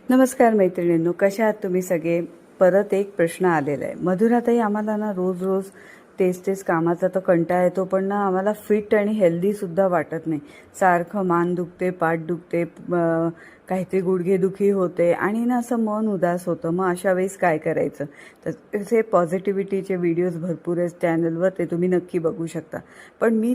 नमस्कार मैत्रिणींनो, कशा आहात तुम्ही सगळे. परत एक प्रश्न आलेला आहे. मधुराताई, आम्हाला ना रोज रोज तेच कामाचा तर कंटाळा येतो, पण ना आम्हाला फिट आणि हेल्दीसुद्धा वाटत नाही. सारखं मान दुखते, पाठ दुखते, काहीतरी गुडघेदुखी होते आणि ना असं मन उदास होतं. मग अशा वेळेस काय करायचं? तर तसे पॉझिटिव्हिटीचे व्हिडिओज भरपूर आहेत चॅनलवर, ते तुम्ही नक्की बघू शकता. पण मी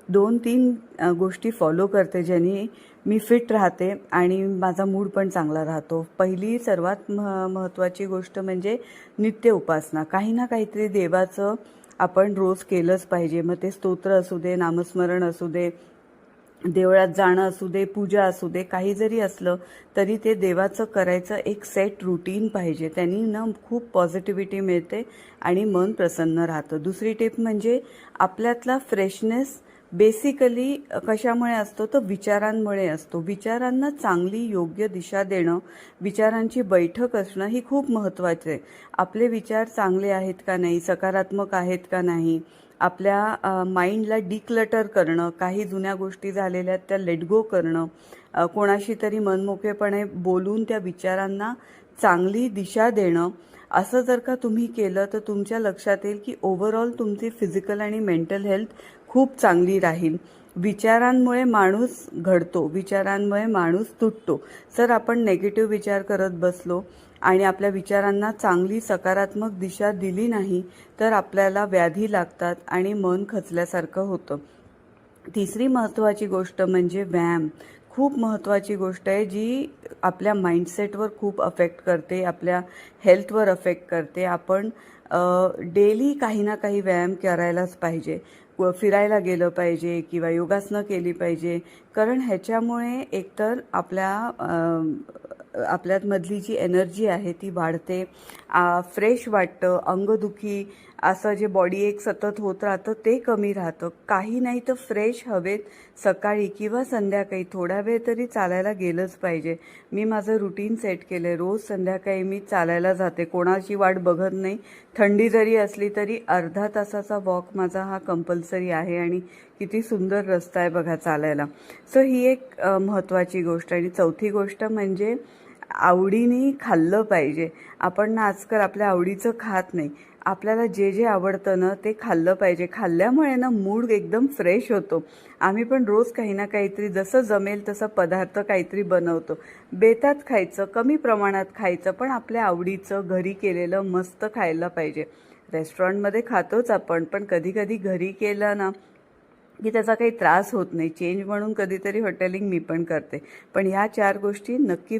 2-3 गोष्टी फॉलो करते, ज्यांनी मी फिट राहते आणि माझा मूड पण चांगला राहतो. पहिली सर्वात महत्त्वाची गोष्ट म्हणजे नित्य उपासना. काही ना काहीतरी देवाचं आपण रोज केलंच पाहिजे. मग ते स्तोत्र असू दे, नामस्मरण असू दे, देवळात जाणं असू दे, पूजा असू दे, काही जरी असलं तरी ते देवाचं करायचं एक सेट रुटीन पाहिजे. त्यांनी ना खूप पॉझिटिव्हिटी मिळते आणि मन प्रसन्न राहतं. दुसरी टिप म्हणजे आपल्यातला फ्रेशनेस बेसिकली कशामुळे असतो, तर विचारांमुळे असतो. विचारांना चांगली योग्य दिशा देणं, विचारांची बैठक असणं ही खूप महत्त्वाचं आहे. आपले विचार चांगले आहेत का नाही, सकारात्मक आहेत का नाही, आपल्या माइंडला डिक्लटर करणं, काही जुन्या गोष्टी झालेल्या त्या लेट गो करणं, कोणाशी तरी मनमोकळेपणे बोलून त्या विचारांना चांगली दिशा देणं. असं जर का तुम्ही केलं तर तुमच्या लक्षात येईल की ओव्हरऑल तुमची फिजिकल आणि मेंटल हेल्थ खूप चांगली राहील. विचारांमुळे माणूस घडतो, विचारांमुळे माणूस तुटतो. जर आपण नेगेटिव्ह विचार करत बसलो आणि आपल्या विचारांना चांगली सकारात्मक दिशा दिली नाही तर आपल्याला व्याधी लागतात आणि मन खचल्यासारखं होतं. तिसरी महत्त्वाची गोष्ट म्हणजे व्यायाम. खूप महत्त्वाची गोष्ट आहे, जी आपल्या माइंडसेटवर खूप अफेक्ट करते, आपल्या हेल्थवर अफेक्ट करते. आपण डेली काही ना काही व्यायाम करायलाच पाहिजे. फिरायला गेलं पाहिजे किंवा योगासनं केली पाहिजे, कारण ह्याच्यामुळे एकतर आपल्यामधली जी एनर्जी आहे ती वाढते, फ्रेश वाटतं, अंगदुखी असं जे बॉडी एक सतत होत राहतं ते कमी राहतं. काही नाही तर फ्रेश हवेत सकाळी किंवा संध्याकाळी थोडा वेळ तरी चालायला गेलंच पाहिजे. मी माझं रुटीन सेट केलं आहे. रोज संध्याकाळी मी चालायला जाते, कोणाची वाट बघत नाही. थंडी जरी असली तरी अर्धा तासाचा वॉक माझा हा कंपल्सरी आहे आणि किती सुंदर रस्ता आहे बघा चालायला. सो ही एक महत्त्वाची गोष्ट. आणि चौथी गोष्ट म्हणजे आवडीने खाल्लं पाहिजे. आपण ना आजकाल आपल्या आवडीचं खात नाही. आपल्याला जे जे आवडतं ना ते खाल्लं पाहिजे. खाल्ल्यामुळे ना मूड एकदम फ्रेश होतो. आम्ही पण रोज काही ना काहीतरी जसं जमेल तसं पदार्थ काहीतरी बनवतो. बेतात खायचं, कमी प्रमाणात खायचं, पण आपल्या आवडीचं घरी केलेलं मस्त खायला पाहिजे. रेस्टॉरंटमध्ये खातोच आपण, पण कधी कधी घरी केलं ना की त्याचा काही त्रास होत नाही. चेंज म्हणून कधीतरी हॉटेलिंग मी पण करते. पण ह्या 4 गोष्टी नक्की